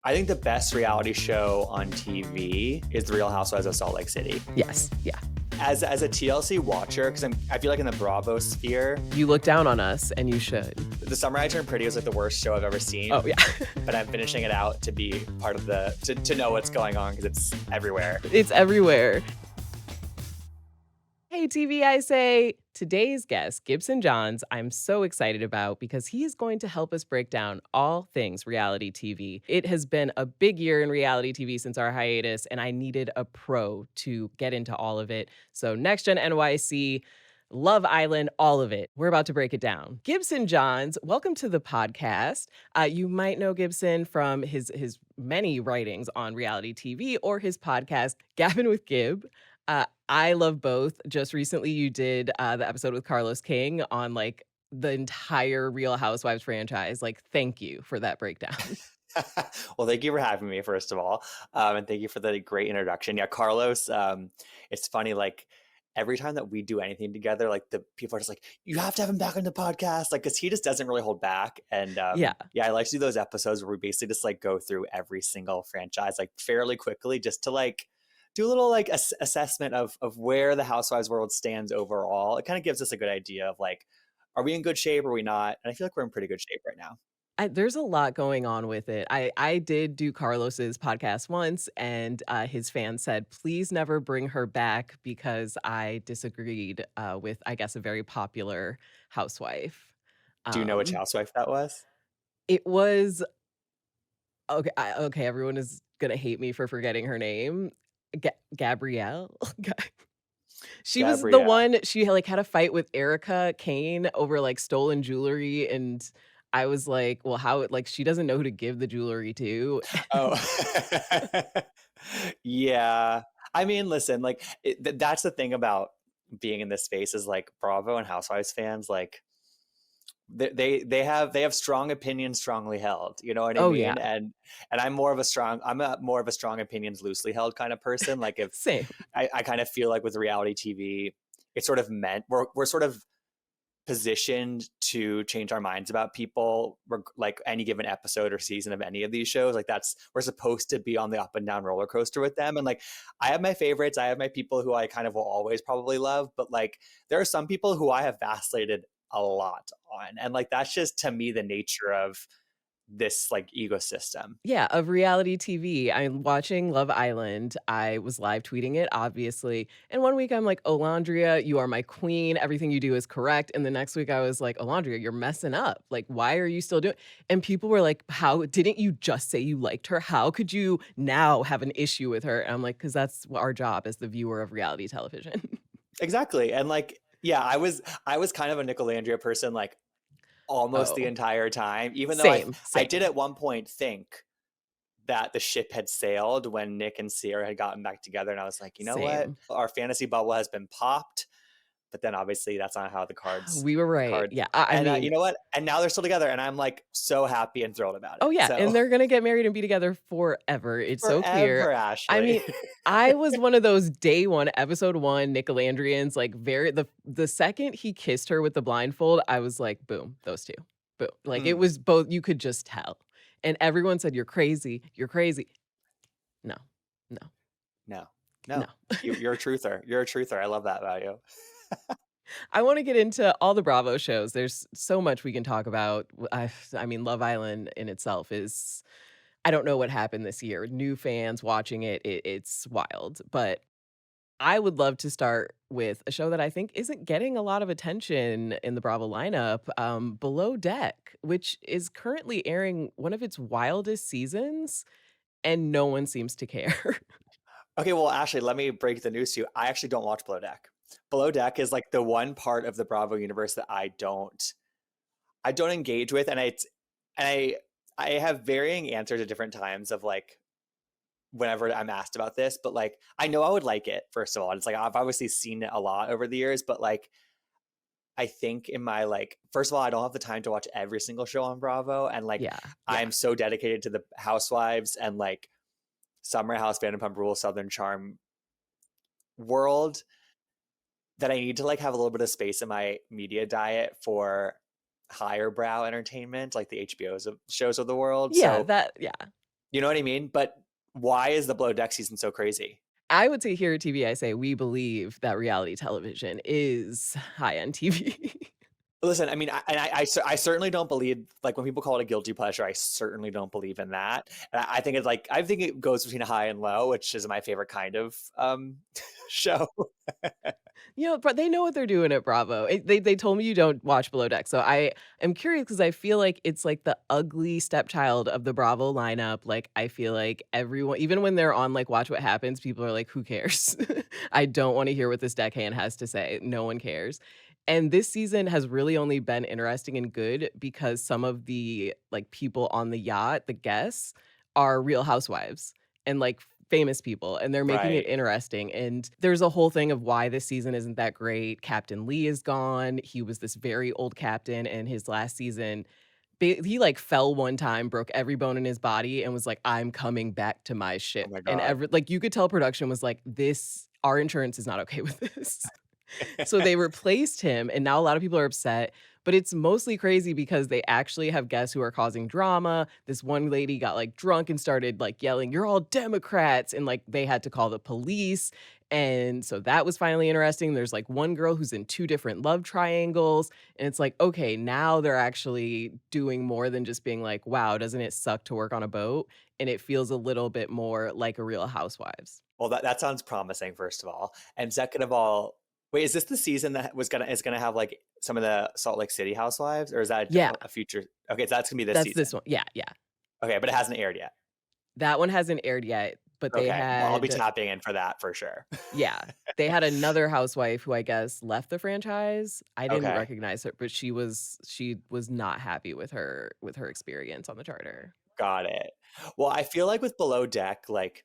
I think the best reality show on TV is The Real Housewives of Salt Lake City. Yes. Yeah. As a TLC watcher, because I feel like in the Bravo sphere, You look down on us, and you should. The Summer I Turned Pretty was like the worst show I've ever seen. Oh, yeah. But I'm finishing it out to be part of to know what's going on because it's everywhere. It's everywhere. Hey, TV, I say, today's guest, Gibson Johns, I'm so excited about because he is going to help us break down all things reality TV. It has been a big year in reality TV since our hiatus, and I needed a pro to get into all of it. So Next Gen NYC, Love Island, all of it. We're about to break it down. Gibson Johns, welcome to the podcast. You might know Gibson from his many writings on reality TV or his podcast, Gavin with Gib. I love both. Just recently, you did the episode with Carlos King on like the entire Real Housewives franchise. Like, thank you for that breakdown. Well, thank you for having me, first of all. And thank you for the great introduction. Yeah, Carlos, it's funny, like every time that we do anything together, like the people are just like, you have to have him back on the podcast. Like, cause he just doesn't really hold back. And Yeah. I like to do those episodes where we basically just like go through every single franchise, like fairly quickly, just to like do a little like assessment of where the Housewives world stands overall. It kind of gives us a good idea of like, are we in good shape? Or are we not? And I feel like we're in pretty good shape right now. There's a lot going on with it. I did do Carlos's podcast once, and his fans said, please never bring her back because I disagreed with, I guess, a very popular housewife. Do you know which housewife that was? It was okay. Okay, everyone is gonna hate me for forgetting her name. Gabrielle. She was the Gabrielle. one. She like had a fight with Erica Kane over like stolen jewelry, and I was like, well, how like she doesn't know who to give the jewelry to. Oh, yeah. I mean, listen, like that's the thing about being in this space is like Bravo and Housewives fans, like they have strong opinions strongly held, you know what I Oh mean? yeah, And I'm a more of a strong opinions loosely held kind of person. Like if same. I kind of feel like with reality TV, it's sort of meant we're sort of positioned to change our minds about people, like any given episode or season of any of these shows. Like that's, we're supposed to be on the up and down roller coaster with them. And like I have my favorites, I have my people who I kind of will always probably love, but like there are some people who I have vacillated a lot on, and like that's just to me the nature of this like ecosystem. Yeah, of reality TV. I'm watching Love Island. I was live tweeting it, obviously. And one week I'm like, Olandria, you are my queen. Everything you do is correct. And the next week I was like, Olandria, you're messing up. Like, why are you still doing? And people were like, how didn't you just say you liked her? How could you now have an issue with her? And I'm like, because that's our job as the viewer of reality television. Exactly. And like, yeah, I was kind of a Nicolandria person, like almost the Oh, entire time, even though I same, I same, did at one point think that the ship had sailed when Nick and Sierra had gotten back together, and I was like, you know what, same. our fantasy bubble has been popped. But then obviously that's not how the cards We were the right. cards Yeah. I and mean, you know what, and now they're still together, and I'm like so happy and thrilled about it. oh, yeah, So and they're gonna get married and be together forever. It's so clear. forever, I Ashley. mean, I was one of those day one, episode 1 Nicolandrians, like, very the second he kissed her with the blindfold, I was like, "Boom, those 2. Boom." Like, it Mm, was both you could just tell. And everyone said, "You're crazy, you're crazy." No, no, no, no. no, you're a truther. You're a truther. I love that about you. I wanna get into all the Bravo shows. There's so much we can talk about. I mean, Love Island in itself is I don't know what happened this year. New fans watching it's wild. But I would love to start with a show that I think isn't getting a lot of attention in the Bravo lineup, Below Deck, which is currently airing one of its wildest seasons, and no one seems to care. Okay, well, Ashley, let me break the news to you. I actually don't watch Below Deck. Below Deck is like the one part of the Bravo universe that I don't engage with, and I have varying answers at different times of like whenever I'm asked about this, but like I know I would like it, first of all. It's like I've obviously seen it a lot over the years, but like I think in my like first of all, I don't have the time to watch every single show on Bravo, and like Yeah, yeah. I'm so dedicated to the Housewives and like Summer House, Vanderpump Rules, Southern Charm world that I need to like have a little bit of space in my media diet for higher brow entertainment, like the HBO's of shows of the world. Yeah, So that yeah. You know what I mean? But why is the Below Deck season so crazy? I would say here at TV, I say we believe that reality television is high-end TV. Listen, I mean, I certainly don't believe, like, when people call it a guilty pleasure, I certainly don't believe in that. And I think it's like, I think it goes between high and low, which is my favorite kind of show. You know, but they know what they're doing at Bravo. They told me you don't watch Below Deck, so I am curious because I feel like it's like the ugly stepchild of the Bravo lineup. Like I feel like everyone, even when they're on like Watch What Happens, people are like, "Who cares?" I don't want to hear what this deckhand has to say. No one cares. And this season has really only been interesting and good because some of the like people on the yacht, the guests, are real housewives and like famous people, and they're making it Right. interesting, and there's a whole thing of why this season isn't that great. Captain Lee is gone. He was this very old captain, and his last season, he, like, fell one time, broke every bone in his body, and was like, "I'm coming back to my Oh ship," my and God. you could tell production was like, "This our insurance is not okay with this." So they replaced him, and now a lot of people are upset, but it's mostly crazy because they actually have guests who are causing drama. This one lady got, like, drunk and started, like, yelling, "You're all Democrats," and, like, they had to call the police, and so that was finally interesting. There's, like, one girl who's in 2 different love triangles, and it's like, okay, now they're actually doing more than just being like, "Wow, doesn't it suck to work on a boat?" And it feels a little bit more like a Real Housewives. Well, that sounds promising, first of all. And second of all, wait, is this the season that is gonna have like some of the Salt Lake City housewives, or is that Yeah, a future? Okay, so that's gonna be this that's this season. one. Yeah, yeah. Okay, but it hasn't aired yet. That one hasn't aired yet, but they Okay, well, I'll be had tapping in for that for sure. yeah, they had another housewife who I guess left the franchise. I didn't Okay, recognize her, but she was not happy with her experience on the charter. got it. Well, I feel like with Below Deck, like,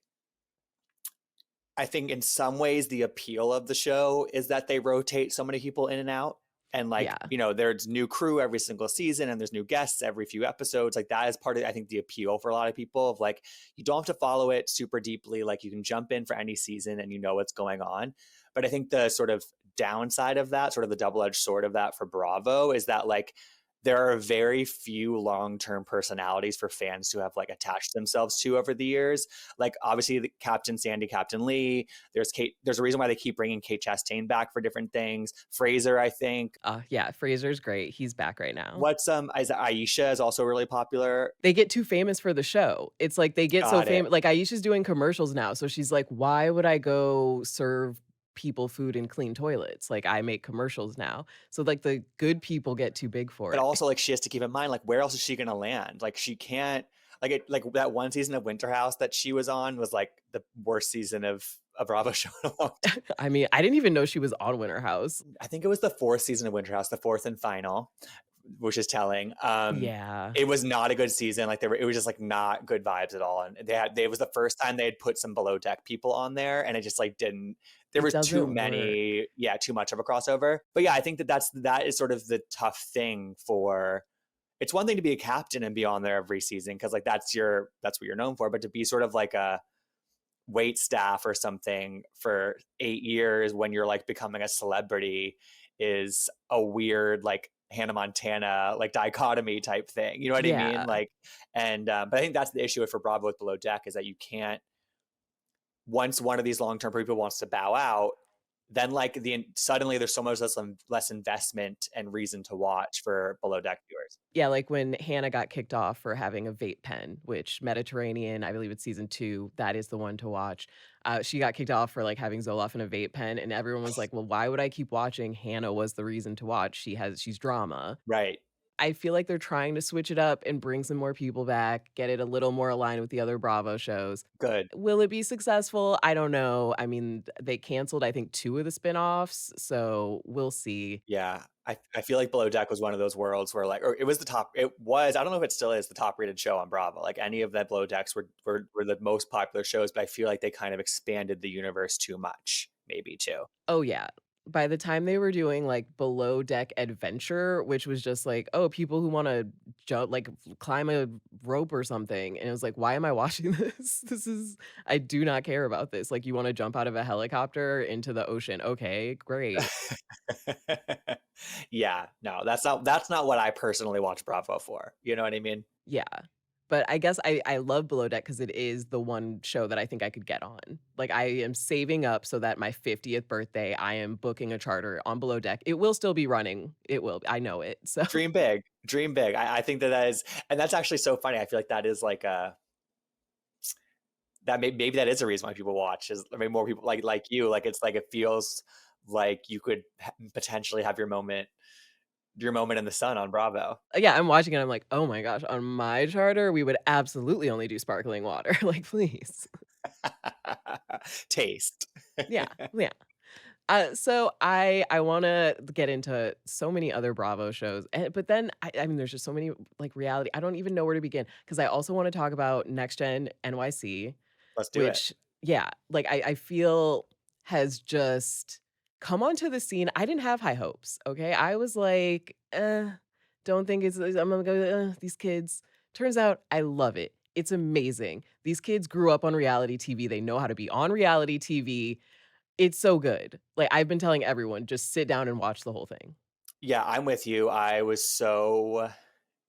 I think in some ways the appeal of the show is that they rotate so many people in and out. And like, Yeah, there's new crew every single season and there's new guests every few episodes. Like that is part of, I think, the appeal for a lot of people of like, you don't have to follow it super deeply. Like you can jump in for any season and you know what's going on. But I think the sort of downside of that, sort of the double-edged sword of that for Bravo is that like there are very few long-term personalities for fans to have like attached themselves to over the years. Like obviously the Captain Sandy, Captain Lee. There's Kate. There's a reason why they keep bringing Kate Chastain back for different things. Fraser, I think. yeah, Fraser's great. He's back right now. What's is Aisha is also really popular. They get too famous for the show. It's like they get so Got it. famous. Like Aisha's doing commercials now, so she's like, "Why would I go serve people food and clean toilets? Like I make commercials now." So like the good people get too big for But it. also like she has to keep in mind like where else is she gonna land? Like she can't like that one season of Winter House that she was on was like the worst season of a Bravo show in a long time. I mean, I didn't even know she was on Winter House. I think it was the fourth season of Winter House, the fourth and final, which is telling. Yeah. It was not a good season. Like it was just like not good vibes at all. And it was the first time they had put some below deck people on there, and it just like didn't. There It was too doesn't work. many, yeah, too much of a crossover. But yeah, I think that is sort of the tough thing for. It's one thing to be a captain and be on there every season because like that's what you're known for, but to be sort of like a wait staff or something for 8 years when you're like becoming a celebrity is a weird like Hannah Montana like dichotomy type thing. You know what I mean? Yeah. Like, and but I think that's the issue for Bravo with Below Deck is that you can't once one of these long term people wants to bow out, then like suddenly there's so much less investment and reason to watch for Below Deck viewers. Yeah, like when Hannah got kicked off for having a vape pen, which Mediterranean, I believe it's season 2, that is the one to watch. She got kicked off for, like, having Zoloft in a vape pen, and everyone was like, "Well, why would I keep watching? Hannah was the reason to watch. She's drama." Right. I feel like they're trying to switch it up and bring some more people back, get it a little more aligned with the other Bravo shows. Good. Will it be successful? I don't know. I mean, they canceled, I think, 2 of the spinoffs, so we'll see. Yeah. I feel like Below Deck was one of those worlds where like, or it was I don't know if it still is the top rated show on Bravo. Like any of that Below Decks were the most popular shows, but I feel like they kind of expanded the universe too much, maybe too. Oh, yeah. By the time they were doing, like, Below Deck Adventure, which was just like, "Oh, people who wanna jump like, climb a rope or something," and it was like, "Why am I watching this? This is I do not care about this." Like, "You wanna jump out of a helicopter into the ocean? Okay, great." Yeah, no, that's not what I personally watch Bravo for. You know what I mean? Yeah. But I guess I love Below Deck because it is the one show that I think I could get on. Like, I am saving up so that my 50th birthday, I am booking a charter on Below Deck. It will still be running. It will. I know it. So, Dream big, dream big. I think that that is, and that's actually so funny. I feel like that is like a that maybe that is a reason why people watch. Is I mean, more people like you. Like it's like it feels like you could potentially have your moment in the sun on Bravo. yeah, I'm watching it. I'm like, oh my gosh, on my charter, we would absolutely only do sparkling water. Like, please. Taste. Yeah. Yeah. So I wanna get into so many other Bravo shows, but then I mean, there's just so many like reality. I don't even know where to begin because I also want to talk about Next Gen NYC, Let's do it. which yeah, like I feel has just come onto the scene. I didn't have high hopes. Okay, I was like, don't think I'm gonna go. These kids. Turns out I love it. It's amazing. These kids grew up on reality TV. They know how to be on reality TV. It's so good. Like, I've been telling everyone, just sit down and watch the whole thing. Yeah, I'm with you. I was so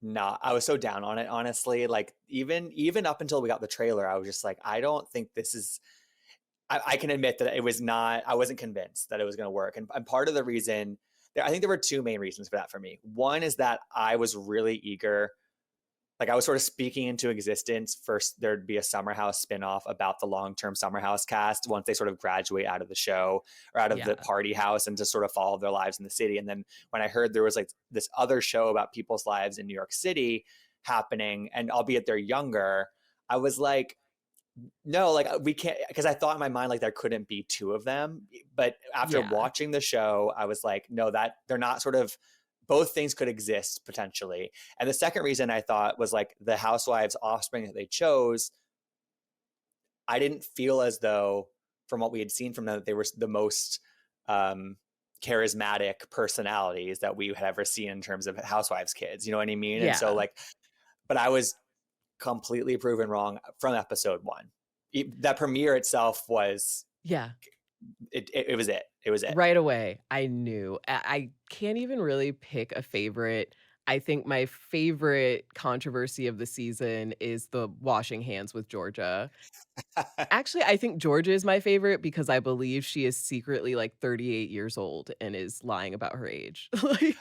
down on it, honestly. Like even up until we got the trailer, I was just like, I don't think this is I can admit that it was not, I wasn't convinced that it was going to work. And part of the reason, I think there were two main reasons for that for me. One is that I was really eager, like I was sort of speaking into existence. First, there'd be a Summer House spinoff about the long-term Summer House cast once they sort of graduate out of the show or out of the Yeah. party house and just sort of follow their lives in the city. And then when I heard there was like this other show about people's lives in New York City happening, and albeit they're younger, I was like, no, like we can't, because I thought in my mind like there couldn't be two of them. But after Yeah. watching the show, I was like, no, that they're not sort of, both things could exist potentially. And the second reason I thought was like the Housewives offspring that they chose, I didn't feel as though from what we had seen from them that they were the most um charismatic personalities that we had ever seen in terms of Housewives kids. You know what I mean? And so Yeah. like, but I was completely proven wrong from episode one. That premiere itself was Yeah. it was it. It was it. Right away, I knew. I can't even really pick a favorite. I think my favorite controversy of the season is the washing hands with Georgia. Actually, I think Georgia is my favorite because I believe she is secretly, like, 38 years old and is lying about her age. Like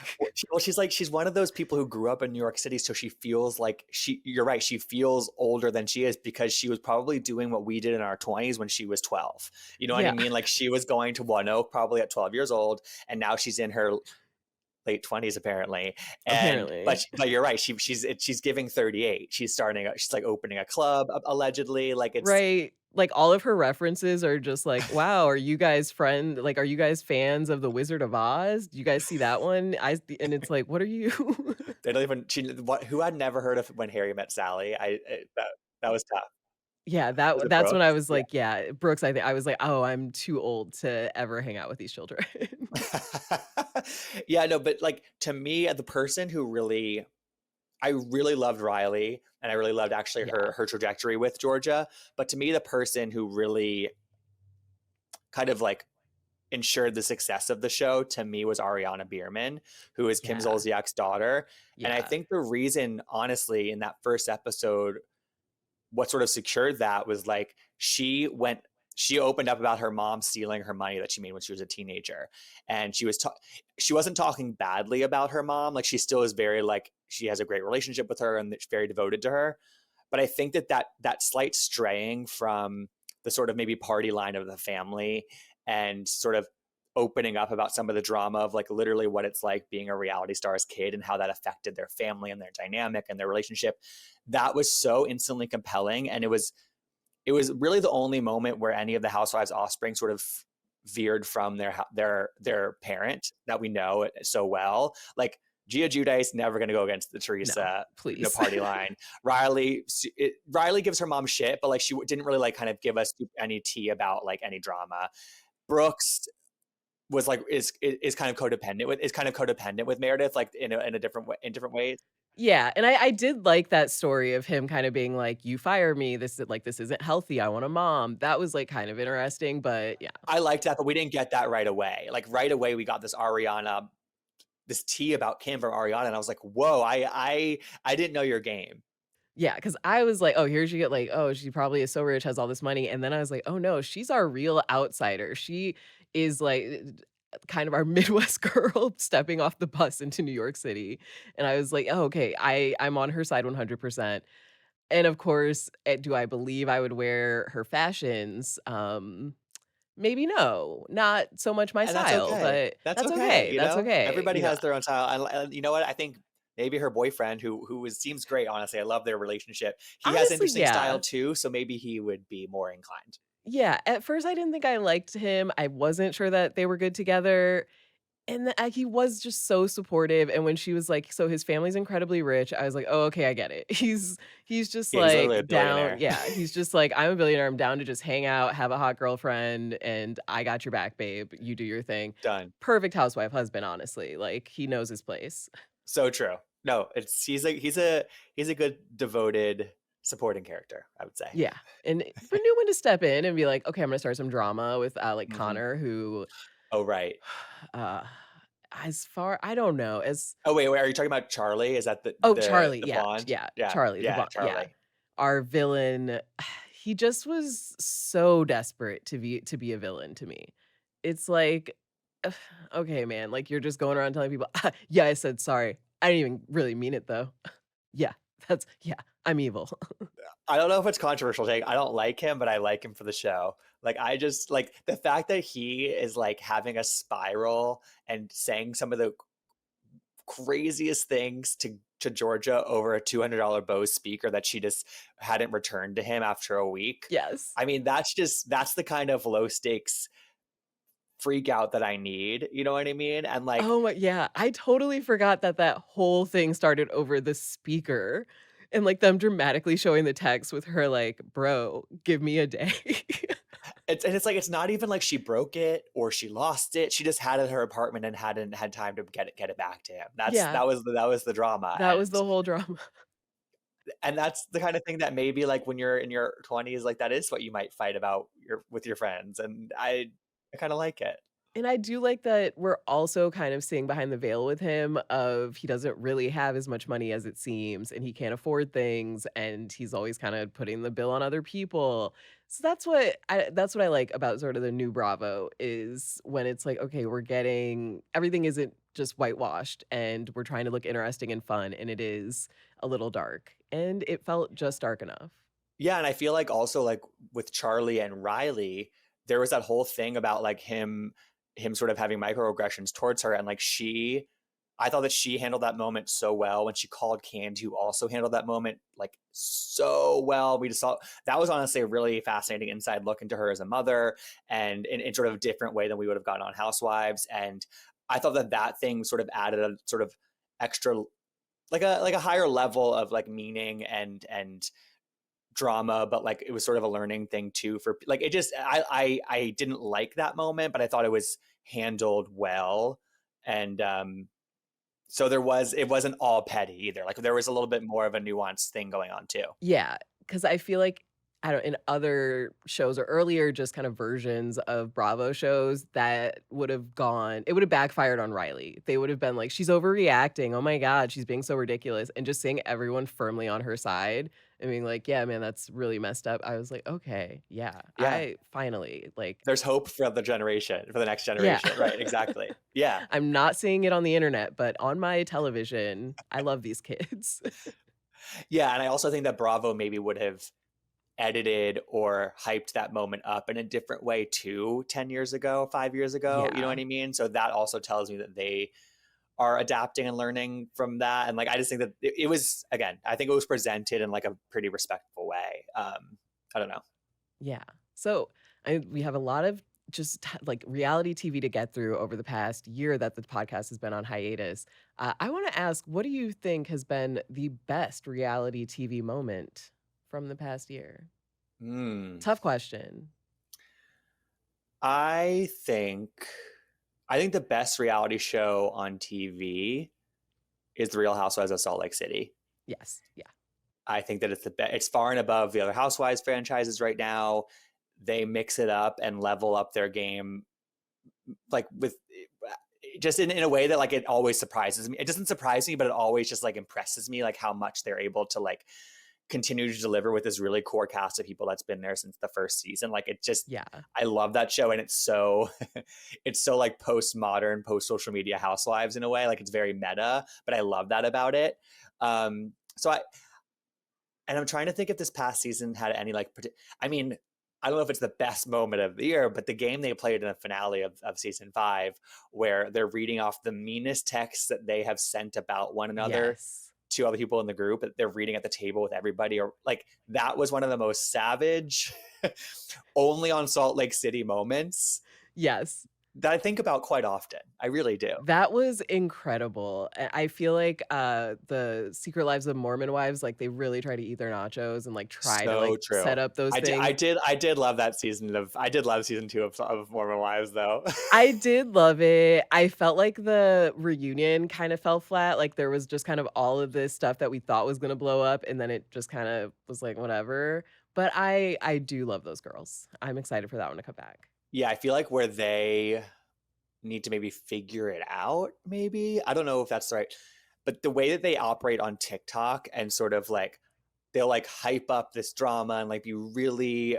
Well, she's like she's one of those people who grew up in New York City, so she feels like you're right, she feels older than she is because she was probably doing what we did in our 20s when she was 12. You know what I yeah, mean? Like she was going to One Oak probably at 12 years old, and now she's in her late 20s apparently. And apparently. but you're right, she's giving 38. She's like opening a club allegedly. Like it's Right. Like, all of her references are just like, "Wow, are you guys are you guys fans of The Wizard of Oz? Do you guys see that one?" And it's like, "What are you?" they don't even who had never heard of When Harry Met Sally. That was tough. Yeah, Was it that's when I Brooks? was like, yeah, Brooks, I was like, "Oh, I'm too old to ever hang out with these children." Yeah, no, but like to me, the person who I really loved Riley, and I really loved actually Yeah, her trajectory with Georgia. But to me, the person who really kind of like ensured the success of the show to me was Ariana Bierman, who is Kim yeah, Zolciak's daughter. And I yeah, think the reason, honestly, in that first episode, what sort of secured that was like she opened up about her mom stealing her money that she made when she was a teenager, and she wasn't talking badly about her mom. Like she still is very like she has a great relationship with her and very devoted to her. But I think that slight straying from the sort of maybe party line of the family and sort of opening up about some of the drama of like literally what it's like being a reality star's kid and how that affected their family and their dynamic and their relationship, that was so instantly compelling. And it was really the only moment where any of the housewives offspring sort of veered from their parent that we know so well. Like Gia Giudice never going to go against the no, Teresa, please. party line. Riley gives her mom shit, but like she didn't really like kind of give us any tea about like any drama. Brooks was like is kind of codependent with Meredith, like in a different way, in different ways. Yeah, and I did like that story of him kinda being like, "You fire me, this isn't healthy, I want a mom." That was, like, kind of interesting, but yeah. I liked that, but we didn't get that right away. Like right away, we got this tea about Kim from Ariana, and I was like, whoa, I didn't know your game. Yeah, because I was like, "Oh, here she get like, oh, she probably is so rich, has all this money," and then I was like, "Oh, no, she's our real outsider. She is, like, kind of our Midwest girl stepping off the bus into New York City," and I was like, "Oh, okay, I'm on her side 100%." And, of course, do I believe I would wear her fashions? Maybe no, not so much my And that's style, okay. but That's that's okay, okay, you that's know? okay, Everybody you know? has their own style, and you know what? I think maybe her boyfriend seems great, honestly, I love their relationship. He has Honestly, interesting style yeah. too, so maybe he would be more inclined. Yeah, at first I didn't think I liked him, I wasn't sure that they were good together, and he was just so supportive, and when she was like, "So his family's incredibly rich," I was like, "Oh, okay, I get it." He's just, Yeah, he's like, literally a down billionaire. yeah, he's just like, "I'm a billionaire, I'm down to just hang out, have a hot girlfriend, and I got your back, babe, you do your thing." Done. Perfect housewife husband, honestly, like, he knows his place. So true. No, it's he's a good devoted supporting character, I would say. Yeah, and but knew when to step in and be like, "Okay, I'm gonna start some drama with, like, Mhm. Connor," who, Oh, right. uh, as far I don't know, as Oh, wait, are you talking about Charlie? Is that the oh, the Charlie, the yeah, blonde? yeah, Yeah, Charlie, the yeah, blonde, yeah. Charlie. Our villain, he just was so desperate to be a villain to me. It's like, ugh, okay, man, like, you're just going around telling people, "Ah, yeah, I said sorry. I didn't even really mean it, though." Yeah, yeah, I'm evil. I don't know if it's controversial take. I don't like him, but I like him for the show. Like I just like the fact that he is like having a spiral and saying some of the craziest things to Georgia over a $200 Bose speaker that she just hadn't returned to him after a week. Yes. I mean, that's the kind of low stakes freak out that I need. You know what I mean? And like Oh my yeah, I totally forgot that that whole thing started over the speaker and, like, them dramatically showing the text with her like, "Bro, give me a day." it's like it's not even like she broke it or she lost it. She just had it in her apartment and hadn't had time to get it back to him. Yeah, That was the drama. that was the whole drama. And that's the kind of thing that maybe like when you're in your 20s, like that is what you might fight about with your friends. And I kind of like it. And I do like that we're also kind of seeing behind the veil with him of he doesn't really have as much money as it seems, and he can't afford things, and he's always kinda putting the bill on other people. So that's what I like about sort of the new Bravo is when it's like, okay, we're getting everything isn't just whitewashed, and we're trying to look interesting and fun, and it is a little dark, and it felt just dark enough. Yeah, and I feel like also like with Charlie and Riley, there was that whole thing about like him sort of having microaggressions towards her and like I thought that she handled that moment so well when she called Candy, who also handled that moment like so well. We just saw that was honestly a really fascinating inside look into her as a mother and in sort of a different way than we would have gotten on Housewives. And I thought that that thing sort of added a sort of extra like a higher level of like meaning and drama, but like it was sort of a learning thing too for like it just I didn't like that moment, but I thought it was handled well. And so it wasn't all petty either. Like there was a little bit more of a nuanced thing going on too. Yeah, because I feel like I don't in other shows or earlier just kind of versions of Bravo shows that it would have backfired on Riley. They would have been like, "She's overreacting. Oh my god, she's being so ridiculous." And just seeing everyone firmly on her side and being like, "Yeah, man, that's really messed up." I was like, "Okay, yeah, Yeah. I finally like There's hope for for the next yeah." generation. Right, exactly. Yeah. I'm not seeing it on the internet, but on my television, I love these kids. Yeah, and I also think that Bravo maybe would have edited or hyped that moment up in a different way too 10 years ago, 5 years ago, you know Yeah. what I mean? So that also tells me that they are adapting and learning from that. And like I just think that it was again, I think it was presented in like a pretty respectful way. I don't know. Yeah. So we have a lot of just like reality TV to get through over the past year that the podcast has been on hiatus. I want to ask, what do you think has been the best reality TV moment from the past year? Hmm. Tough question. I think I think the best reality show on TV is The Real Housewives of Salt Lake City. Yes. Yeah. I think that it's far and above the other Housewives franchises right now. They mix it up and level up their game like with just in a way that like it always surprises me. It doesn't surprise me, but it always just like impresses me like how much they're able to like continue to deliver with this really core cast of people that's been there since the first season. Like it just, Yeah. I love that show, and it's so it's so like postmodern, post social media Housewives in a way. Like it's very meta, but I love that about it. So I and I'm trying to think if this past season had any like. I mean, I don't know if it's the best moment of the year, but the game they played in the finale of season 5, where they're reading off the meanest texts that they have sent about one another Yes. to other people in the group that they're reading at the table with everybody, or like that was one of the most savage only on Salt Lake City moments Yes. that I think about quite often. I really do. That was incredible. I feel like, the Secret Lives of Mormon Wives, like, they really try to eat their nachos and, like, try to, So like, true. set up those things. I did love that season of I did love season 2 of Mormon Wives though. I did love it. I felt like the reunion kind of fell flat, like, there was just kind of all of this stuff that we thought was gonna blow up, and then it just kinda was like, "Whatever." But I do love those girls. I'm excited for that one to come back. Yeah, I feel like where they need to maybe figure it out, maybe. I don't know if that's right. But the way that they operate on TikTok and sort of like they'll like hype up this drama and like be really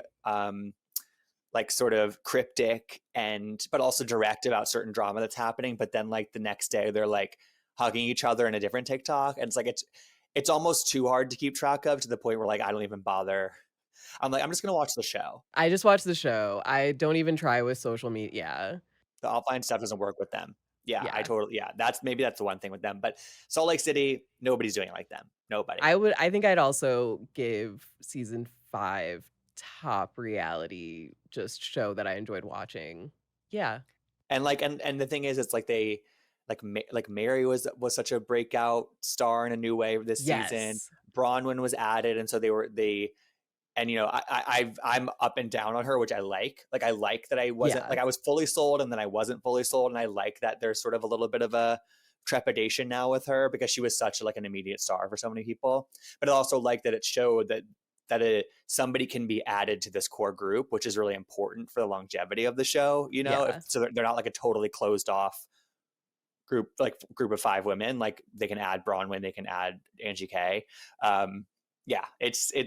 like sort of cryptic and but also direct about certain drama that's happening, but then like the next day they're like hugging each other in a different TikTok, and it's like it's almost too hard to keep track of, to the point where like I don't even bother. I'm like, I'm just gonna watch the show. I just watched the show. I don't even try with social media. Yeah. The offline stuff doesn't work with them. Yeah, I Yeah. totally, yeah. That's the one thing with them. But Salt Lake City, nobody's doing it like them. Nobody. I think I'd also give season 5 top reality just show that I enjoyed watching. Yeah. And like and the thing is, it's like they like Mary was such a breakout star in a new way this season. Yes. Bronwyn was added, and so they and you know I'm up and down on her, which I like. Like I like that I wasn't Yeah. like I was fully sold, and then I wasn't fully sold, and I like that there's sort of a little bit of a trepidation now with her because she was such like an immediate star for so many people. But I also like that it showed that somebody can be added to this core group, which is really important for the longevity of the show. You know, if Yeah. so they're not like a totally closed off group of 5 women. Like they can add Bronwyn, they can add Angie K. Yeah,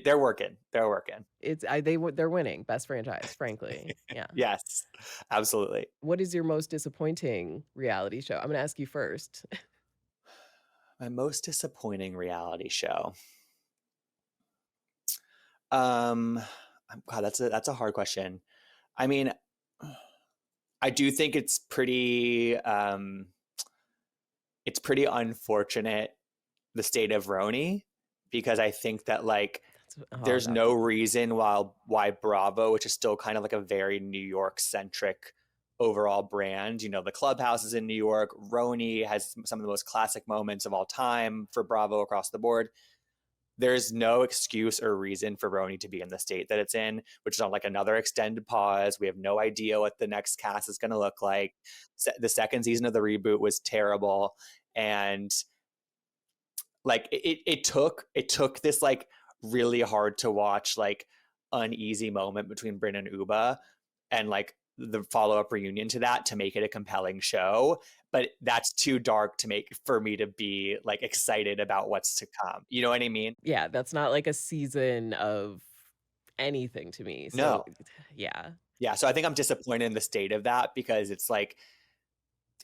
they're working. They're working. They're winning best franchise, frankly. Yeah. Yes, absolutely. What is your most disappointing reality show? I'm gonna ask you first. My most disappointing reality show. Um, God, that's a hard question. I mean, I do think it's pretty unfortunate the state of Roni, because I think that like there's That's no reason why Bravo, which is still kind of like a very New York centric overall brand, you know, the clubhouse is in New York. Roni has some of the most classic moments of all time for Bravo across the board. There's no excuse or reason for Roni to be in the state that it's in, which is on like another extended pause. We have no idea what the next cast is going to look like. The second season of the reboot was terrible, and like it took this like really hard to watch like uneasy moment between Bryn and Uba and like the follow-up reunion to that to make it a compelling show, but that's too dark to make for me to be like excited about what's to come. You know what I mean? Yeah, that's not like a season of anything to me. So, No. yeah. Yeah, so I think I'm disappointed in the state of that, because it's like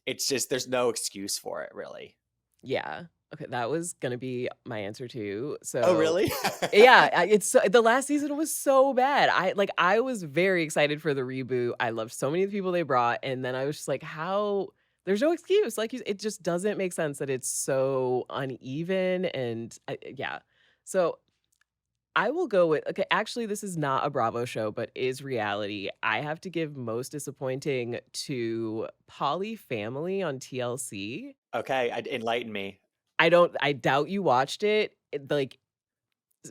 it's just there's no excuse for it really. Yeah. Okay, that was gonna be my answer too. Oh, So, really? yeah, the last season was so bad. I was very excited for the reboot. I loved so many of the people they brought, and then I was just like, "How there's no excuse." Like, it just doesn't make sense that it's so uneven and yeah. So, I will go with okay, actually, this is not a Bravo show, but is reality. I have to give most disappointing to Poly Family on TLC. Okay, enlighten me. I doubt you watched it.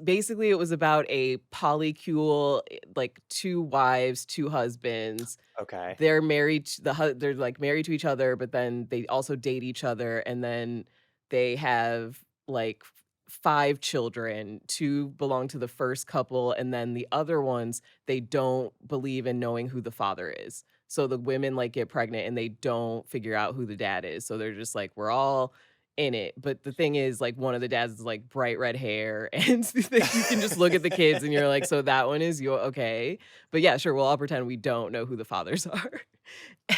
Basically, it was about a polycule, like, 2 wives, 2 husbands. Okay. They're, like, married to each other, but then they also date each other, and then they have, like, 5 children. 2 belong to the first couple, and then the other ones, they don't believe in knowing who the father is. So the women, like, get pregnant, and they don't figure out who the dad is. So they're just like, "We're all in it. But the thing is, like, one of the dads is like bright red hair, and like you can just look at the kids and you're like, so that one is your okay. But yeah, sure, we'll all pretend we don't know who the fathers are.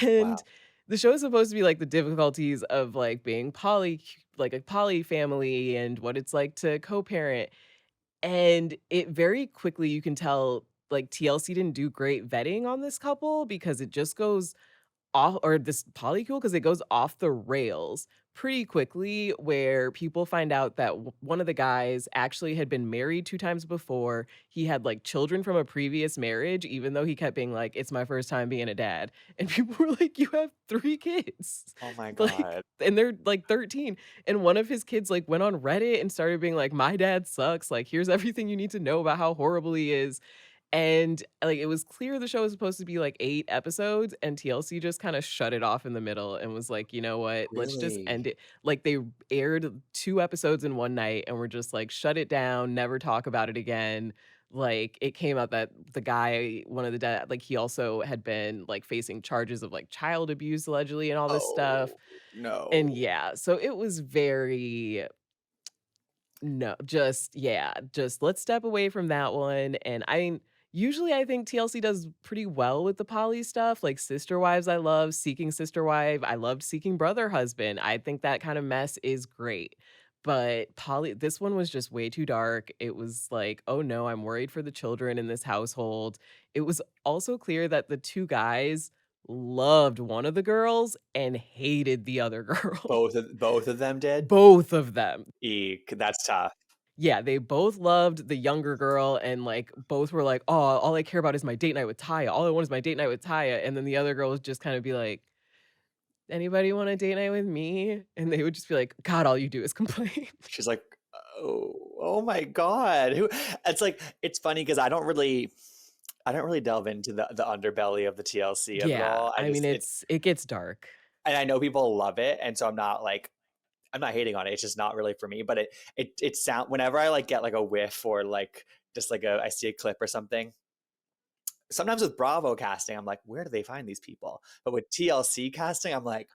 And Wow. the show is supposed to be like the difficulties of like being like a poly family and what it's like to co-parent. And it very quickly you can tell like TLC didn't do great vetting on this couple because it just goes off, or this polycule, because it goes off the rails pretty quickly, where people find out that one of the guys actually had been married 2 times before. He had like children from a previous marriage, even though he kept being like, it's my first time being a dad. And people were like, you have 3 kids. Oh my Like, God. and they're like 13. And one of his kids like went on Reddit and started being like, my dad sucks, like here's everything you need to know about how horrible he is. And, like, it was clear the show was supposed to be, like, 8 episodes, and TLC just kinda shut it off in the middle and was like, "You know what? Let's just end Really? it." Like, they aired 2 episodes in one night and were just like, "Shut it down, never talk about it again." Like, it came out that the guy, one of the dad like, he also had been, like, facing charges of, like, child abuse allegedly and all this stuff. Oh, And no. yeah, so it was very no, just yeah, just let's step away from that one. And usually I think TLC does pretty well with the poly stuff, like Sister Wives I love, Seeking Sister Wife, I loved Seeking Brother Husband. I think that kind of mess is great. But poly this one was just way too dark. It was like, "Oh no, I'm worried for the children in this household." It was also clear that the 2 guys loved one of the girls and hated the other girl. Both of them did? Both of them. Eek, that's tough. Yeah, they both loved the younger girl and, like, both were like, "Oh, all I care about is my date night with Taya. All I want is my date night with Taya." And then the other girl would just kinda be like, "Anybody want a date night with me?" And they would just be like, "God, all you do is complain." She's like, oh my God. Who it's like it's funny because I don't really delve into the underbelly of the TLC of it Yeah, all. I I mean, just it it gets dark. and I know people love it, and so I'm not hating on it. It's just not really for me. But it sound whenever I like get like a whiff or like just like I see a clip or something. Sometimes with Bravo casting, I'm like, where do they find these people? But with TLC casting, I'm like,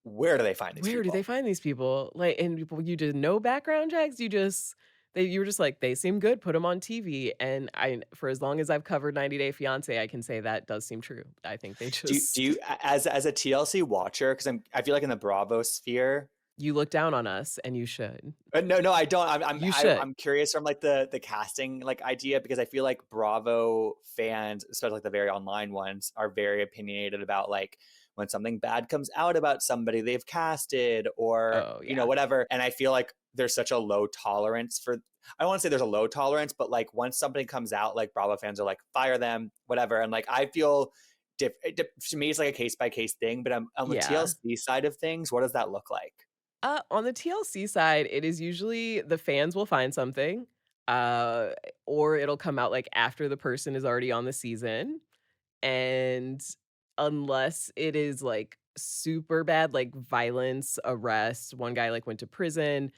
where do they find these Where do they people? find these people? Like, and you did no background checks, you were just like, "They seem good, put them on TV." And I for as long as I've covered 90 Day Fiancé, I can say that does seem true. I think they Do just you as a TLC watcher? Because I feel like in the Bravo sphere, you look down on us, and you should. no, I don't. You should. I'm curious from like the casting like idea because I feel like Bravo fans, especially like the very online ones, are very opinionated about like when something bad comes out about somebody they've casted or Oh, yeah. whatever. And I feel like there's such a low tolerance for. I don't want to say there's a low tolerance, but like once something comes out, like Bravo fans are like fire them, whatever. And like I feel. To me, it's like a case by case thing, but on the Yeah. TLC side of things, what does that look like? On the TLC side, it is usually the fans will find something, uh, or it'll come out, like, after the person is already on the season. And unless it is, like, super bad, like violence, arrest, one guy, like, went to prison.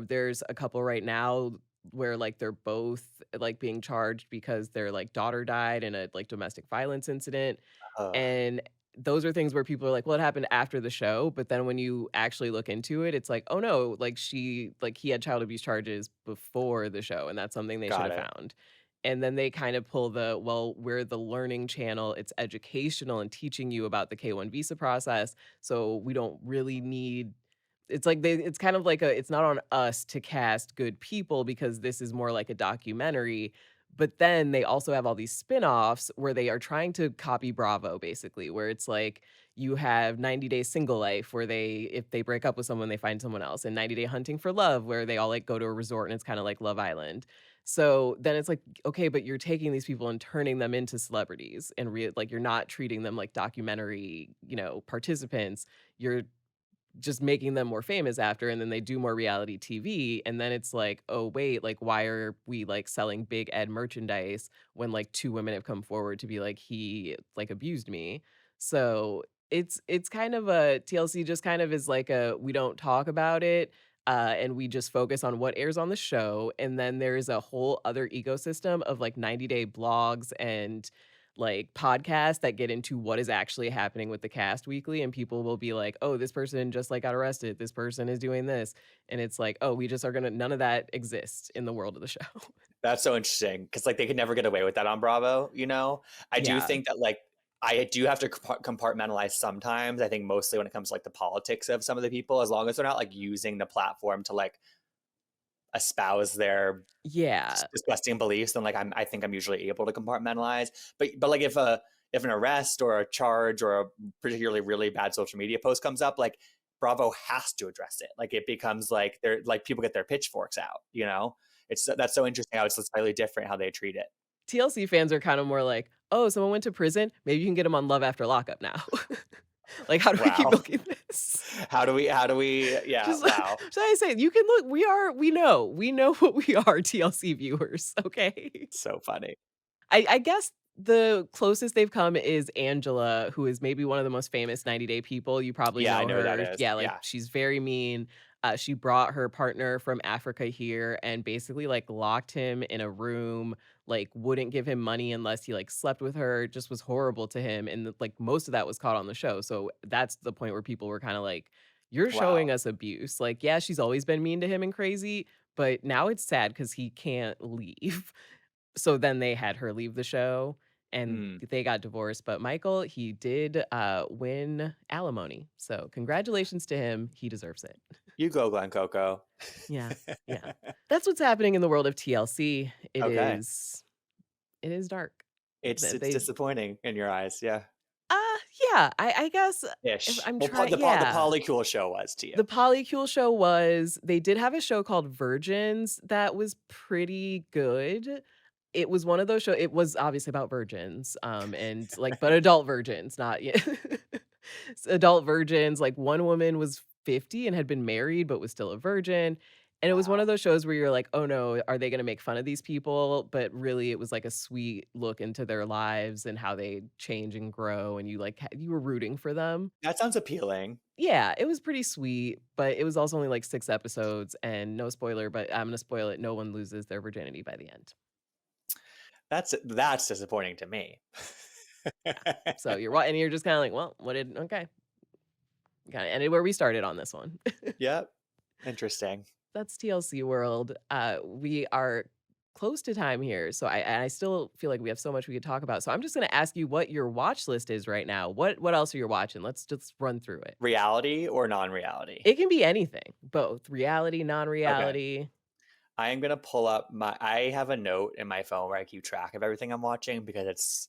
There's a couple right now where, like, they're both, like, being charged because their, like, daughter died in a, like, domestic violence incident. Ugh, And those are things where people are like, "Well, it happened after the show," but then when you actually look into it, it's like, "Oh, no, like, he had child abuse charges before the show, and that's something they should got have it. found." And then they kind of pull "Well, we're the learning channel, it's educational and teaching you about the K-1 visa process, so we don't really need." It's kind of like it's not on us to cast good people because this is more like a documentary. But then they also have all these spin-offs where they are trying to copy Bravo, basically, where it's like you have 90 Day Single Life, where if they break up with someone, they find someone else, and 90 Day Hunting for Love, where they all like go to a resort and it's kind of like Love Island. So then it's like, okay, but you're taking these people and turning them into celebrities, and like you're not treating them like documentary, participants. You're just making them more famous after, and then they do more reality TV, and then it's like, "Oh, wait, like, why are we, like, selling Big Ed merchandise when, like, 2 women have come forward to be like, 'He, like, abused me.'" So, it's kind of a TLC just kind of is like we don't talk about it, and we just focus on what airs on the show, and then there's a whole other ecosystem of, like, 90 Day blogs and, like podcasts that get into what is actually happening with the cast weekly, and people will be like, "Oh, this person just like got arrested. This person is doing this." And it's like, "Oh, we just are gonna none of that exists in the world of the show." That's so interesting because like they could never get away with that on Bravo, you know? I do Yeah. think that like I do have to compartmentalize sometimes. I think mostly when it comes to like the politics of some of the people, as long as they're not like using the platform to like espouse their Yeah. disgusting beliefs, then like I think I'm usually able to compartmentalize. But like if an arrest or a charge or a particularly really bad social media post comes up, like Bravo has to address it. Like it becomes like they're like people get their pitchforks out, you know? It's that's so interesting how it's slightly different how they treat it. TLC fans are kind of more like, "Oh, someone went to prison, maybe you can get them on Love After Lockup now." Like, how do we keep Wow. milking this? How do we yeah, Just like wow. so I say, you can look, we know what we are, TLC viewers, okay? So funny. I guess the closest they've come is Angela, who is maybe one of the most famous 90 Day people. You probably Yeah, I know know who that her. is. Yeah, like, Yeah. she's very mean. She brought her partner from Africa here and basically, like, locked him in a room, like, wouldn't give him money unless he, like, slept with her, just was horrible to him, and, like, most of that was caught on the show, so that's the point where people were kinda like, "You're showing Wow. us abuse." Like, yeah, she's always been mean to him and crazy, but now it's sad because he can't leave. So then they had her leave the show, and Mm. they got divorced, but Michael, he did, win alimony, so congratulations to him, he deserves it. You go, Glen Coco. Yeah, yeah. That's what's happening in the world of TLC. Okay. It is dark. It's They disappointing in your eyes, yeah. uh, yeah, I guess if Ish. I'm Well, trying, the yeah. polycule show was to you. The Polycule show was they did have a show called Virgins that was pretty good. It was one of those it was obviously about virgins, and, like, but adult virgins, not adult virgins, like, one woman was 50 and had been married, but was still a virgin, and it was one of Wow. those shows where you're like, "Oh, no, are they gonna make fun of these people?" But really, it was, like, a sweet look into their lives and how they change and grow, and you, like, you were rooting for them. That sounds appealing. Yeah, it was pretty sweet, but it was also only, like, 6 episodes, and no spoiler, but I'm gonna spoil it, no one loses their virginity by the end. That's disappointing to me. Yeah. So you're just kinda like, "Well, what did okay." Kinda ended where we started on this one. Yep. Interesting. That's TLC world. We are close to time here, so I still feel like we have so much we could talk about, so I'm just gonna ask you what your watch list is right now. What else are you watching? Let's just run through it. Reality or non-reality? It can be anything, both reality, Okay. non-reality. I am gonna pull up I have a note in my phone where I keep track of everything I'm watching because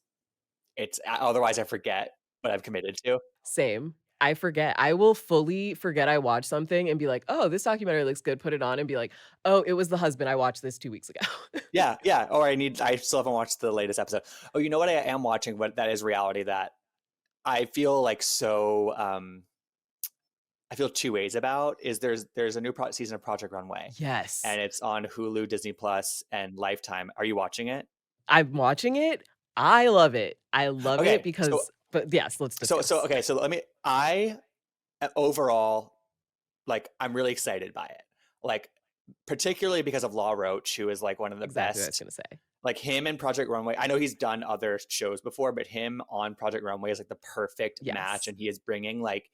it's otherwise I forget what I've committed to. Same. I forget. I will fully forget I watched something and be like, "Oh, this documentary looks good," put it on and be like, "Oh, it was The Husband, I watched this 2 weeks ago." Yeah, yeah. Or I still haven't watched the latest episode. Oh, you know what I am watching? What that is reality that I feel like so I feel two ways about is there's a new season of Project Runway, Yes. and it's on Hulu, Disney Plus, and Lifetime. Are you watching it? I'm watching it. I love it. I love it Okay, so because but yes, let's so discuss. okay, so let me. I overall like I'm really excited by it, like particularly because of Law Roach, who is like one of the Exactly what I was best. gonna say. Like him and Project Runway. I know he's done other shows before, but him on Project Runway is like the perfect match, Yes. and he is bringing like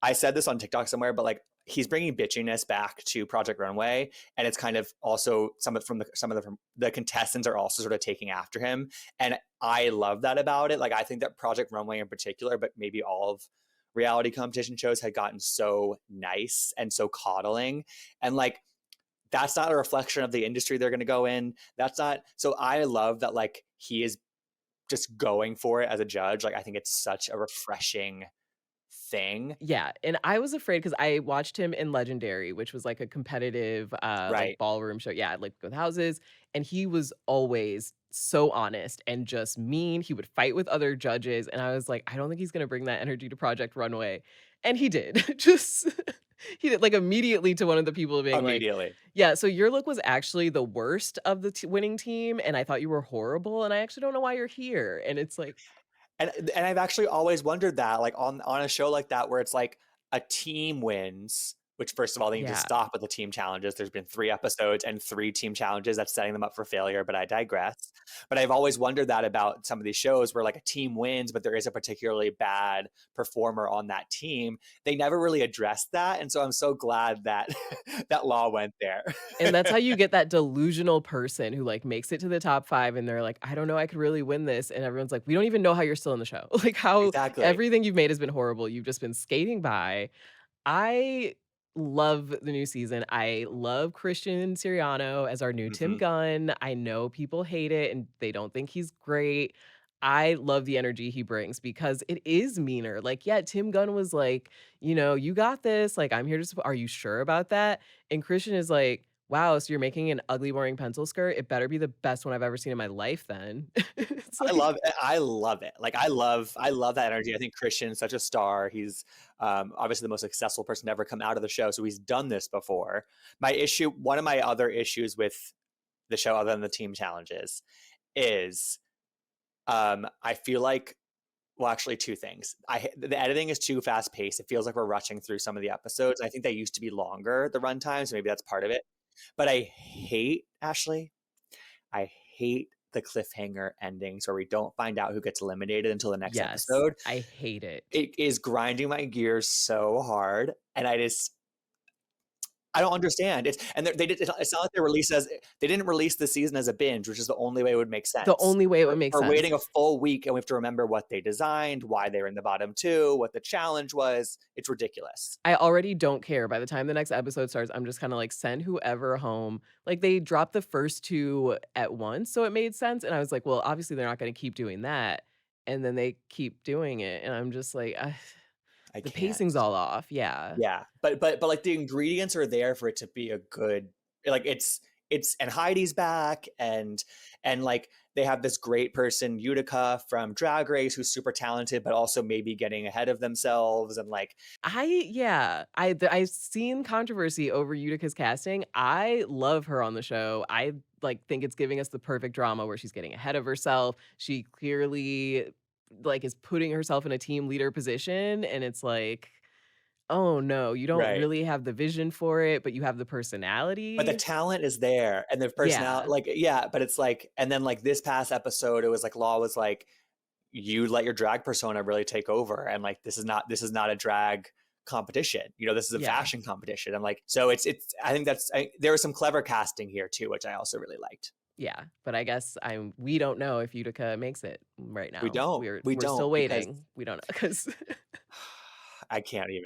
I said this on TikTok somewhere, but like he's bringing bitchiness back to Project Runway, and it's kind of also some of the from the contestants are also sort of taking after him, and I love that about it. Like I think that Project Runway in particular, but maybe all of reality competition shows had gotten so nice and so coddling, and like that's not a reflection of the industry they're going to go in. That's not so. I love that like he is just going for it as a judge. Like I think it's such a refreshing thing. Yeah, and I was afraid because I watched him in Legendary, which was like a competitive, like Right. ballroom show. Yeah, like with houses, and he was always so honest and just mean. He would fight with other judges, and I was like, I don't think he's gonna bring that energy to Project Runway, and he did. Just he did like immediately to one of the people being like, Immediately. "Yeah, so your look was actually the worst of the winning team, and I thought you were horrible, and I actually don't know why you're here." And it's like, And I've actually always wondered that, like on a show like that where it's like a team wins, which first of all, they need to Yeah. stop with the team challenges. There's been 3 episodes and 3 team challenges. That's setting them up for failure, but I digress. But I've always wondered that about some of these shows where like a team wins, but there is a particularly bad performer on that team. They never really addressed that, and so I'm so glad that that law went there. And that's how you get that delusional person who, like, makes it to the top 5 and they're like, "I don't know, I could really win this," and everyone's like, "We don't even know how you're still in the show." Like, how Exactly. everything you've made has been horrible, you've just been skating by. I love the new season. I love Christian Siriano as our new Tim Mhm. Gunn. I know people hate it and they don't think he's great. I love the energy he brings because it is meaner. Like, yeah, Tim Gunn was like, "You got this. Like, I'm here to support. Are you sure about that?" And Christian is like, "Wow, so you're making an ugly, boring pencil skirt? It better be the best one I've ever seen in my life then." It's like, I love it. Like I love that energy. I think Christian's such a star. He's obviously the most successful person to ever come out of the show, so he's done this before. One of my other issues with the show, other than the team challenges, is I feel like, well, actually, two things. The editing is too fast paced. It feels like we're rushing through some of the episodes. I think they used to be longer, the runtime, so maybe that's part of it. But I hate, Ashley, I hate the cliffhanger endings where we don't find out who gets eliminated until the next yes, episode. I hate it. It is grinding my gears so hard, and I don't understand. It's not like they didn't release the season as a binge, which is the only way it would make The sense. only way it would make We're sense. waiting a full week, and we have to remember what they designed, why they were in the bottom two, what the challenge was. It's ridiculous. I already don't care. By the time the next episode starts, I'm just kinda like, "Send whoever home." Like, they dropped the first 2 at once, so it made sense, and I was like, "Well, obviously, they're not gonna keep doing that." And then they keep doing it, and I'm just like, "Ugh." I The can't. pacing's all off, yeah. Yeah, but like the ingredients are there for it to be a good, like it's and Heidi's back, and like they have this great person Utica from Drag Race who's super talented but also maybe getting ahead of themselves, and like I've seen controversy over Utica's casting. I love her on the show. I, like, think it's giving us the perfect drama where she's getting ahead of herself. She clearly, like, is putting herself in a team leader position, and it's like, "Oh, no, you don't right. really have the vision for it, but you have the But the personality." talent is there and the personality, Yeah, like, yeah, but it's like, and then like this past episode, it was like Law was like, you let your drag persona really take over, and like this is not a drag competition. This is a yeah, fashion competition, and like so it's I think there was some clever casting here too, which I also really liked. yeah, but I guess we don't know if Utica makes it right We now. don't We're we we're still don't because waiting. We don't know because I can't even.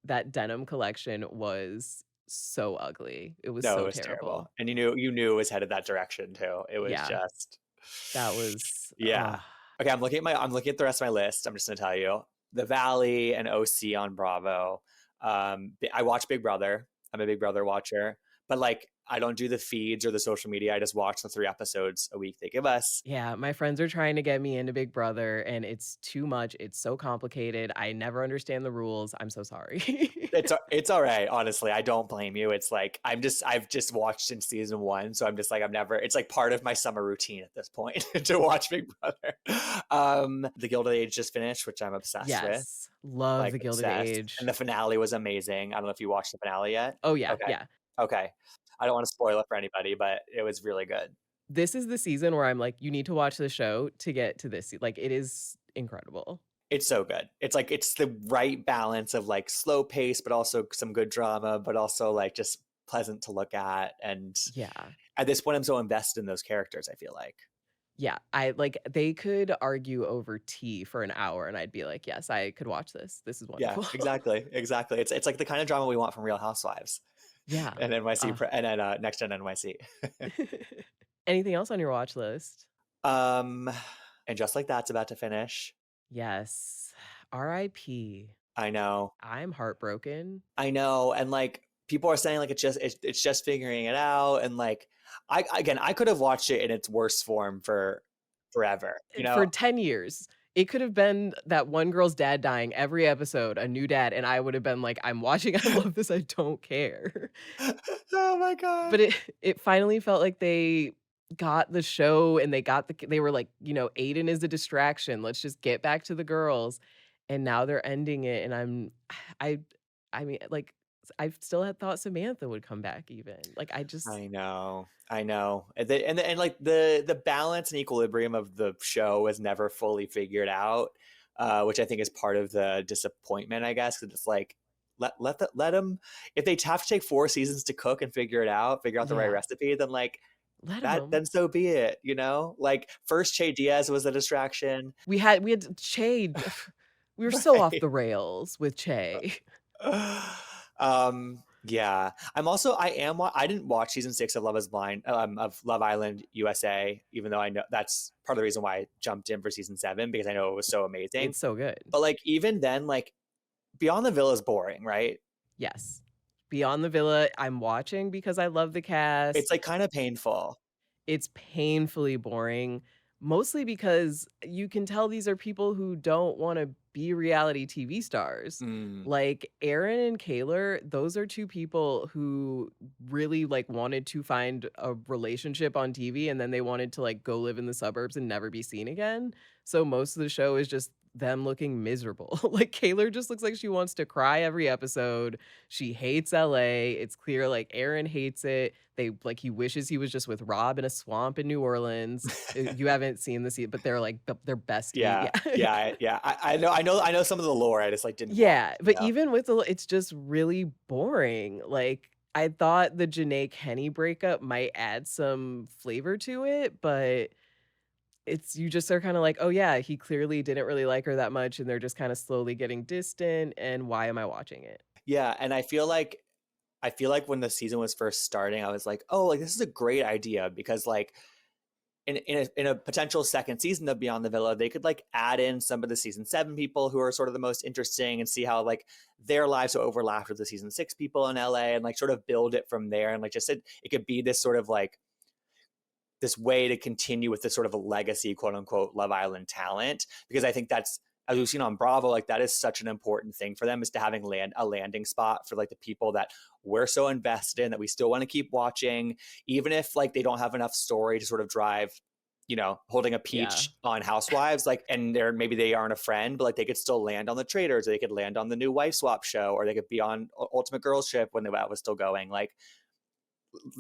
that denim collection was so ugly. It was No, it so was terrible, terrible. and you knew it was headed that direction too. It was Yeah, just, that was yeah. ugh. Okay, I'm looking at the rest of my list. I'm just gonna tell you, The Valley and OC on Bravo. I watch Big Brother. I'm a Big Brother watcher, but like I don't do the feeds or the social media. I just watch the 3 episodes a week they give us. Yeah, my friends are trying to get me into Big Brother, and it's too much. It's so complicated. I never understand the rules. I'm so sorry. It's all right, honestly. I don't blame you. It's like I've just watched since season 1, so I'm just like I'm never. It's like part of my summer routine at this point to watch Big Brother. The Gilded Age just finished, which I'm obsessed with, Yes, love like The Gilded obsessed. And Age. the finale was amazing. I don't know if you watched the finale yet. Oh, yeah, Okay, yeah. okay. I don't want to spoil it for anybody, but it was really good. This is the season where I'm like, "You need to watch the show to get to this." Like, it is incredible. It's so good. It's like it's the right balance of like slow pace, but also some good drama, but also like just pleasant to look at. And Yeah. at this point, I'm so invested in those characters. I feel like, Yeah, they could argue over tea for an hour, and I'd be like, "Yes, I could watch this. This is yeah, wonderful." exactly, exactly. It's like the kind of drama we want from Real Housewives Yeah. and NYC Ugh. and then Next Gen NYC. Anything else on your watch list? um, and just like that's about to finish. Yes. RIP. I know, I'm heartbroken. I know, and like people are saying like it's just figuring it out, and like I could have watched it in its worst form for forever. For 10 years. It could have been that one girl's dad dying every episode, a new dad, and I would have been like, "I'm watching, I love this, I don't care." Oh my god. But it finally felt like they got the show and they were like, "Aiden is a distraction, let's just get back to the girls." And now they're ending it, and I I mean, like, I still had thought Samantha would come back even. Like, I just I know. I know. And like the balance and equilibrium of the show was never fully figured out, which I think is part of the disappointment, I guess, 'cause it's like let them, if they have to take 4 seasons to cook and figure out the right yeah, recipe, then like let that, him. then so be it, you know? Like first Che Diaz was a distraction. We had Che. We were so off Right. the rails with Che. Yeah. I didn't watch season 6 of Love is Blind, of Love Island USA, even though I know that's part of the reason why I jumped in for season 7 because I know it was so amazing. It's so good. But like even then, like Beyond the Villa is boring, right? Yes. Beyond the Villa, I'm watching because I love the It's cast. like kind of painful. It's painfully boring, mostly because you can tell these are people who don't wanna be reality TV stars. Mm. Like, Aaron and Kaylor, those are 2 people who really, like, wanted to find a relationship on TV, and then they wanted to, like, go live in the suburbs and never be seen again. So most of the show is just them looking miserable. Like, Kaylor just looks like she wants to cry every episode. She hates LA. It's clear, like, Aaron hates it. He wishes he was just with Rob in a swamp in New Orleans. You haven't seen the scene, but they're like they're bestie. Yeah. Yeah. Yeah. I know some of the lore. I just like didn't watch, Yeah, you but know? even with it's just really boring. Like, I thought the Janae Kenny breakup might add some flavor to it, but it's you just are kinda like, "Oh, yeah, he clearly didn't really like her that much, and they're just kinda slowly getting distant, and why am I watching it?" Yeah, and I feel like when the season was first starting, I was like, "Oh, like this is a great idea," because like in a potential second season of Beyond the Villa, they could like add in some of the season 7 people who are sort of the most interesting and see how like their lives will overlap with the season 6 people in LA and like sort of build it from there. And like just said, it could be this sort of like this way to continue with this sort of a legacy, quote unquote, Love Island talent. Because I think that's, as we've seen on Bravo, like that is such an important thing for them, is to having a landing spot for like the people that we're so invested in that we still want to keep watching, even if like they don't have enough story to sort of drive, you know, holding a Yeah. peach on Housewives, like, and they're maybe they aren't a friend, but like they could still land on the Traders, or they could land on the new Wife Swap show, or they could be on Ultimate Girls Trip when that was still going. Like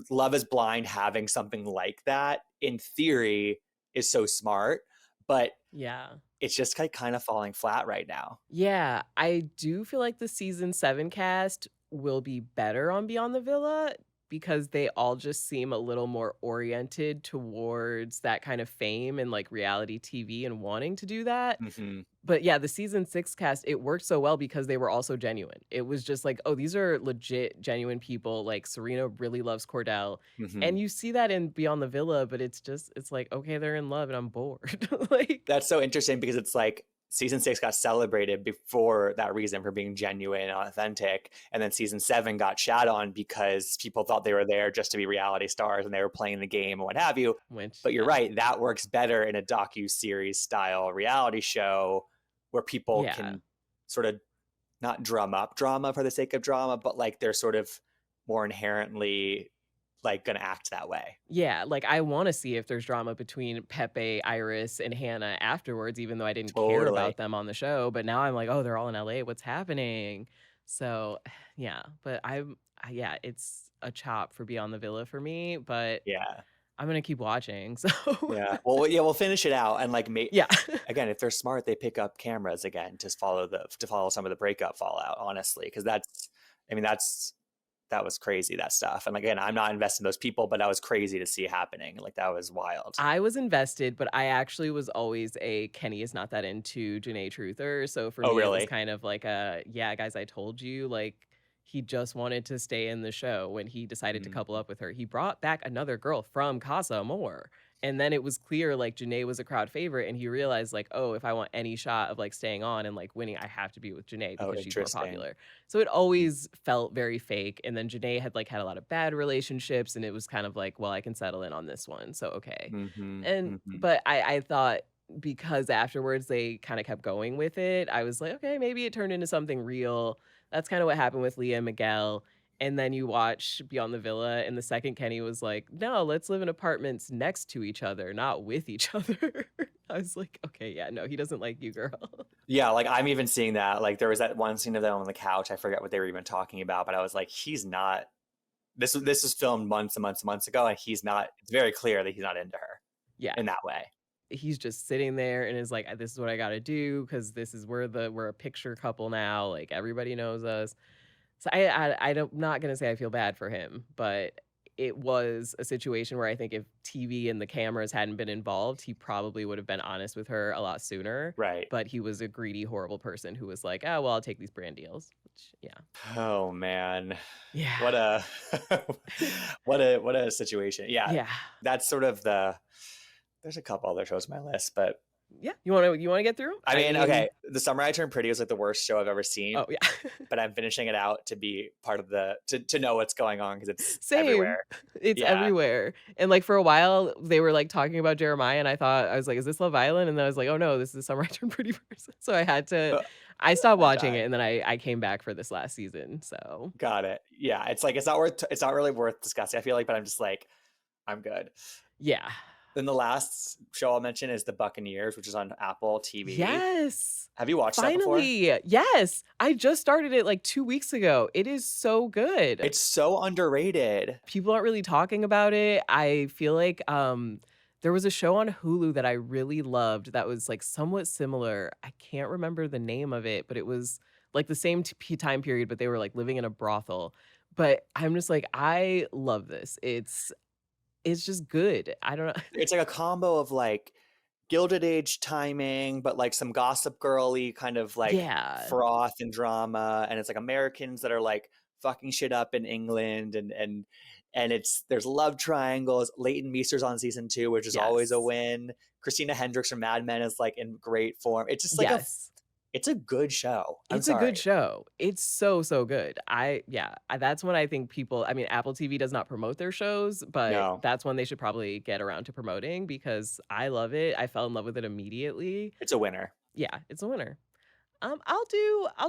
Love is Blind having something like that in theory is so smart, but Yeah. it's just like kind of falling flat right now. Yeah, I do feel like the season 7 cast will be better on Beyond the Villa because they all just seem a little more oriented towards that kind of fame and, like, reality TV and wanting to do that. Hmm. But yeah, the season 6 cast, it worked so well because they were also genuine. It was just like, "Oh, these are legit genuine people." Like, Serena really loves Cordell, Hmm. and you see that in Beyond the Villa, but it's like, "Okay, they're in love and I'm bored." Like That's so interesting because it's like season 6 got celebrated before that reason for being genuine and authentic. And then season 7 got shat on because people thought they were there just to be reality stars and they were playing the game and what have you. which But you're yeah. right, that works better in a docu-series style reality show where people Yeah. can sort of not drum up drama for the sake of drama, but like they're sort of more inherently like gonna act that way. Yeah, like, I wanna see if there's drama between Pepe, Iris, and Hannah afterwards, even though I didn't care about Totally. them on the show, but now I'm like, "Oh, they're all in LA, what's happening?" So, yeah, but yeah, it's a chop for Beyond the Villa for me, but Yeah. I'm gonna keep watching, so Yeah. Well, yeah, we'll finish it out and like yeah. again, if they're smart, they pick up cameras again to follow some of the breakup fallout, honestly, because that's, I mean, that was crazy, that stuff. And again, I'm not invested in those people, but that was crazy to see happening. Like that was wild. I was invested, but I actually was always a Kenny is not that into Janae Truther, so for Oh, me, it was really? kind of like a, "Yeah, guys, I told you," like, he just wanted to stay in the show when he decided to couple Mm. up with her. He brought back another girl from Casa Amor, and then it was clear, like, Janae was a crowd favorite, and he realized, like, "Oh, if I want any shot of, like, staying on and, like, winning, I have to be with Janae Oh, because she's more interesting. popular." So it always felt very fake, and then Janae had, like, had a lot of bad relationships, and it was kind of like, "Well, I can settle in on this one, so okay." Hmm. And Hmm. but I thought because afterwards they kinda kept going with it, I was like, "Okay, maybe it turned into something real." That's kinda what happened with Leah and Miguel, and then you watch Beyond the Villa, and the second Kenny was like, "No, let's live in apartments next to each other, not with each other." I was like, "Okay, yeah, no, he doesn't like you, girl." Yeah, like I'm even seeing that. Like there was that one scene of them on the couch. I forget what they were even talking about, but I was like, he's not. This was filmed months and months and months ago, and he's not. It's very clear that he's not into her Yeah. in that way. He's just sitting there and is like, "This is what I gotta do because this is we're a picture couple now, like, everybody knows us." So I don't not gonna say I feel bad for him, but it was a situation where I think if TV and the cameras hadn't been involved, he probably would have been honest with her a lot sooner, Right. but he was a greedy, horrible person who was like, "Oh, well, I'll take these brand deals," which yeah. Oh man, Yeah. what a what a situation. Yeah, Yeah. that's sort of the. There's a couple other shows on my list, but Yeah. You wanna get through 'em? I I mean, mean okay, The Summer I Turned Pretty was like the worst show I've ever seen, oh, yeah. but I'm finishing it out to be part of the to know what's going on because it's Same. everywhere. It's Yeah. everywhere. And, like, for a while, they were, like, talking about Jeremiah, and I was like, "Is this Love Island?" And then I was like, "Oh, no, this is Summer I Turned Pretty Person." So I stopped I'm watching it, dying. and then I came back for this last season, so Got it. Yeah, it's like it's not really worth discussing. I feel like, but I'm just like I'm good. yeah. Then the last show I'll mention is The Buccaneers, which is on Apple TV. Yes! Have you watched that before? Finally! Yes! I just started it, like, 2 weeks ago. It is so good. It's so underrated. People aren't really talking about it. I feel like, there was a show on Hulu that I really loved that was, like, somewhat similar. I can't remember the name of it, but it was, like, the same time period, but they were, like, living in a brothel. But I'm just like, I love this. It's just good. I don't know. It's like a combo of like Gilded Age timing, but like some Gossip Girly kind of like Yeah. froth and drama, and it's like Americans that are like fucking shit up in England, and it's there's love triangles. Leighton Meester's on season 2, which is always a Yes. win. Christina Hendricks from Mad Men is like in great form. It's just like Yes. it's a good show. I'm It's a good sorry. show. It's so, so good. That's when I think people I mean, Apple TV does not promote their shows, but No, that's when they should probably get around to promoting because I love it. I fell in love with it immediately. it's a winner. Yeah, it's a winner. I'll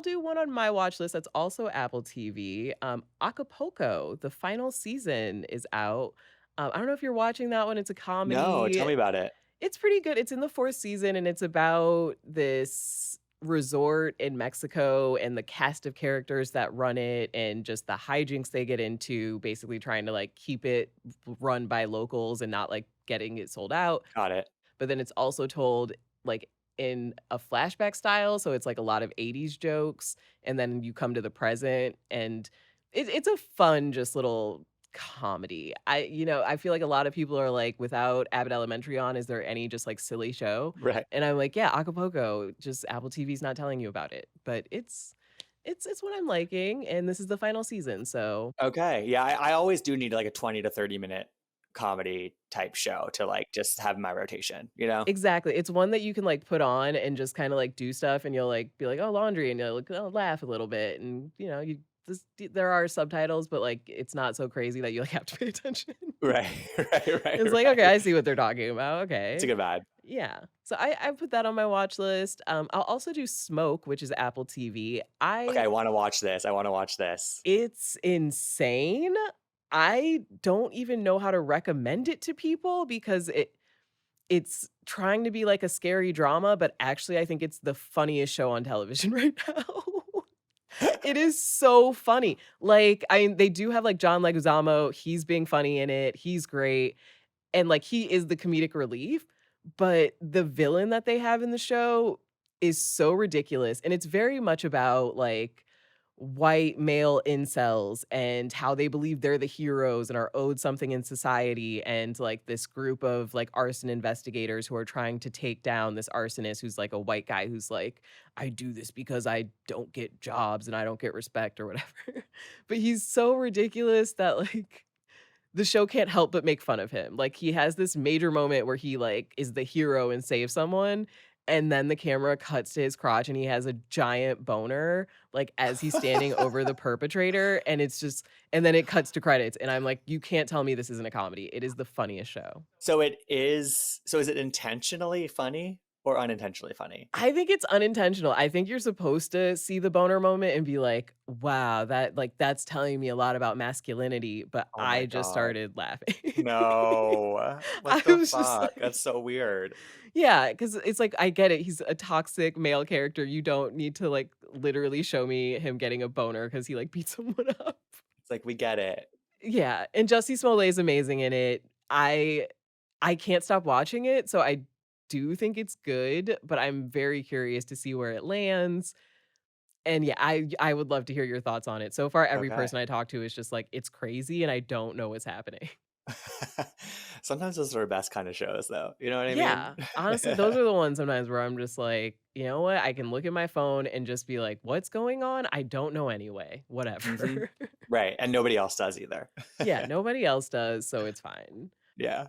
do one on my watch list that's also Apple TV. Acapulco, the final season is out. I don't know if you're watching that one. It's a No, tell comedy. me about it. It's pretty good. It's in the 4th season, and it's about this resort in Mexico and the cast of characters that run it and just the hijinks they get into, basically trying to, like, keep it run by locals and not, like, getting it sold out. Got it. But then it's also told, like, in a flashback style, so it's, like, a lot of '80s jokes, and then you come to the present, and it's a fun, just little comedy. I feel like a lot of people are like, "Without Abbott Elementary on, is there any just, like, silly show?" Right. And I'm like, "Yeah, Acapulco, just Apple TV's not telling you about it." But it's what I'm liking, and this is the final season, so Okay. Yeah, I always do need like a 20 to 30 minute comedy type show to like just have in my rotation, you know? exactly. It's one that you can, like, put on and just kinda, like, do stuff, and you'll, like, be like, "Oh, laundry," and you'll, like, oh, laugh a little bit, and, there are subtitles, but, like, it's not so crazy that you, like, have to pay attention. Right, right, right, It's like, "Okay, right. I see what they're talking about, It's a okay." good vibe. Yeah. So I put that on my watch list. I'll also do Smoke, which is Apple TV. Okay, I I want to watch this. I want to watch this. It's insane. I don't even know how to recommend it to people because it's trying to be like a scary drama, but actually I think it's the funniest show on television right now. It is so funny. Like, they do have, like, John Leguizamo, he's being funny in it, he's great, and, like, he is the comedic relief, but the villain that they have in the show is so ridiculous, and it's very much about, like, white male incels and how they believe they're the heroes and are owed something in society, and, like, this group of, like, arson investigators who are trying to take down this arsonist who's, like, a white guy who's like, "I do this because I don't get jobs and I don't get respect," or whatever. But he's so ridiculous that, like, the show can't help but make fun of him. Like, he has this major moment where he, like, is the hero and saves someone, and then the camera cuts to his crotch, and he has a giant boner, like, as he's standing over the perpetrator, and it's just and then it cuts to credits, and I'm like, "You can't tell me this isn't a comedy." It is the funniest show. So is it intentionally funny? or unintentionally funny? I think it's unintentional. I think you're supposed to see the boner moment and be like, "Wow, that's telling me a lot about masculinity," but Oh my I just god. started laughing. No. I What the was just fuck? like That's so weird. yeah, because it's like, I get it, he's a toxic male character, you don't need to, like, literally show me him getting a boner because he, like, beat someone up. It's like, we get it. Yeah, and Jussie Smollett is amazing in it. I can't stop watching it, so I do think it's good, but I'm very curious to see where it lands. And yeah, I would love to hear your thoughts on it. So far, every Okay. person I talk to is just like, "It's crazy, and I don't know what's happening." Sometimes those are the best kind of shows, though. You know what I mean? Yeah, honestly, those are the ones sometimes where I'm just like, "You know what? I can look at my phone and just be like, 'What's going on?' I don't know anyway. Mhm. Whatever.'" Right, and nobody else does either. Yeah, nobody else does, so it's fine. Yeah.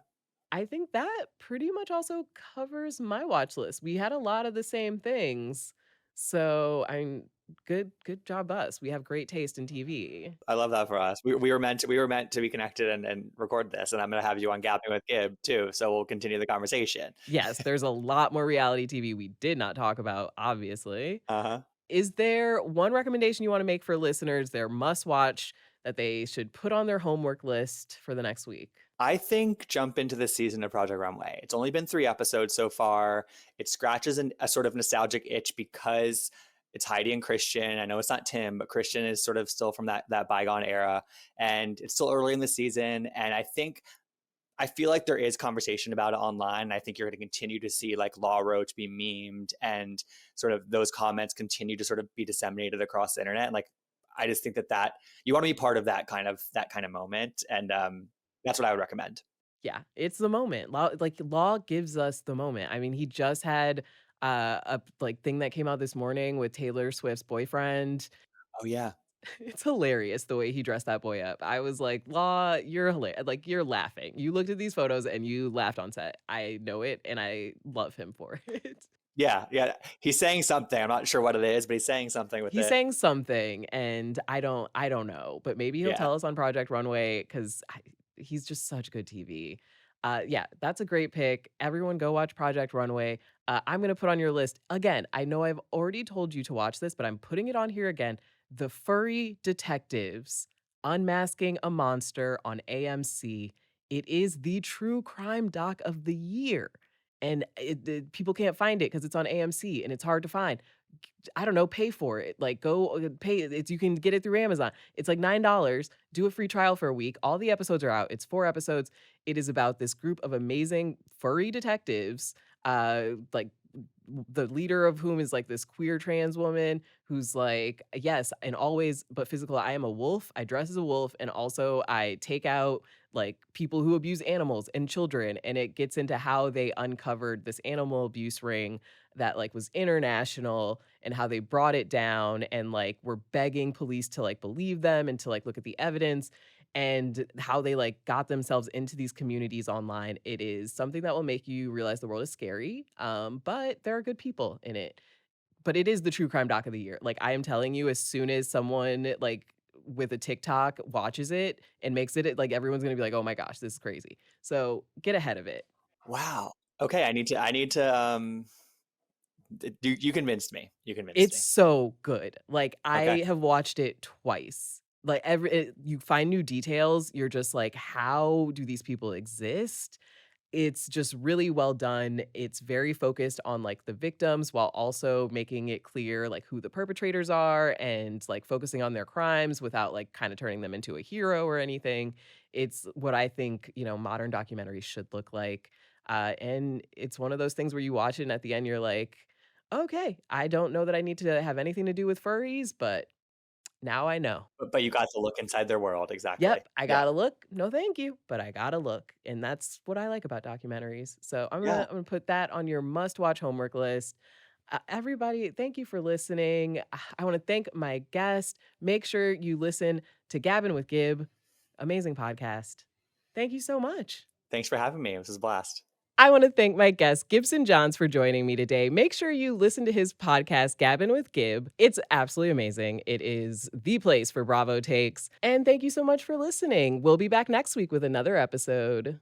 I think that pretty much also covers my watch list. We had a lot of the same things. So, I'm good job us. We have great taste in TV. I love that for us. We were meant to be connected and record this, and I'm gonna have you on Gapping with Gib too, so we'll continue the conversation. Yes, there's a lot more reality TV we did not talk about, obviously. Uh-huh. Is there one recommendation you wanna make for listeners, their must watch that they should put on their homework list for the next week? I think jump into this season of Project Runway. It's only been 3 episodes so far. It scratches a sort of nostalgic itch because it's Heidi and Christian. I know it's not Tim, but Christian is sort of still from that bygone era, and it's still early in the season. And I feel like there is conversation about it online. I think you're going to continue to see like Law Roach be memed and sort of those comments continue to sort of be disseminated across the internet. And like, I just think that you want to be part of that kind of moment, and that's what I would recommend. Yeah, it's the moment. Law gives us the moment. I mean, he just had a like thing that came out this morning with Taylor Swift's boyfriend. Oh yeah. It's hilarious the way he dressed that boy up. I was like, "Law, you're hilarious." Like you're laughing. You looked at these photos and you laughed on set. I know it and I love him for it. Yeah, yeah. He's saying something. I'm not sure what it is, but he's saying something with He's it. saying something and I don't know, but maybe he'll Yeah. tell us on Project Runway because he's just such good TV. Yeah, that's a great pick. Everyone go watch Project Runway. I'm gonna put on your list again. I know I've already told you to watch this, but I'm putting it on here again. The Furry Detectives Unmasking a Monster on AMC. It is the true crime doc of the year, and people can't find it because it's on AMC and it's hard to find. I don't know, pay for it. Like, go pay it's you can get it through Amazon. It's like $9. Do a free trial for a week. All the episodes are out. It's 4 episodes. It is about this group of amazing furry detectives, like the leader of whom is like this queer trans woman who's like, yes, and always but physical. I am a wolf. I dress as a wolf, and also I take out like people who abuse animals and children. And it gets into how they uncovered this animal abuse ring that like was international and how they brought it down and like were begging police to like believe them and to like look at the evidence and how they like got themselves into these communities online. It is something that will make you realize the world is scary, but there are good people in it. But it is the true crime doc of the year. Like I am telling you, as soon as someone like with a TikTok watches it and makes it, like everyone's gonna be like, "Oh my gosh, this is crazy." So get ahead of it. Wow. Okay, I need to you convinced me. You convinced It's me. so good. Like, Okay. I have watched it twice. Like, you find new details, you're just like, "How do these people exist?" It's just really well done. It's very focused on, like, the victims while also making it clear, like, who the perpetrators are and, like, focusing on their crimes without, like, kinda turning them into a hero or anything. It's what I think, modern documentaries should look like, and it's one of those things where you watch it and at the end you're like, "Okay, I don't know that I need to have anything to do with furries, but now I know." But you got to look inside their world, exactly. Yep, I Yeah. gotta look. No, thank you, but I gotta look, and that's what I like about documentaries. So Yeah. I'm gonna put that on your must-watch homework list. Everybody, thank you for listening. I wanna thank my guest. Make sure you listen to Gabbin' with Gib, amazing podcast. Thank you so much. Thanks for having me. This was a blast. I want to thank my guest, Gibson Johns, for joining me today. Make sure you listen to his podcast, Gabbin' with Gib. It's absolutely amazing. It is the place for Bravo takes. And thank you so much for listening. We'll be back next week with another episode.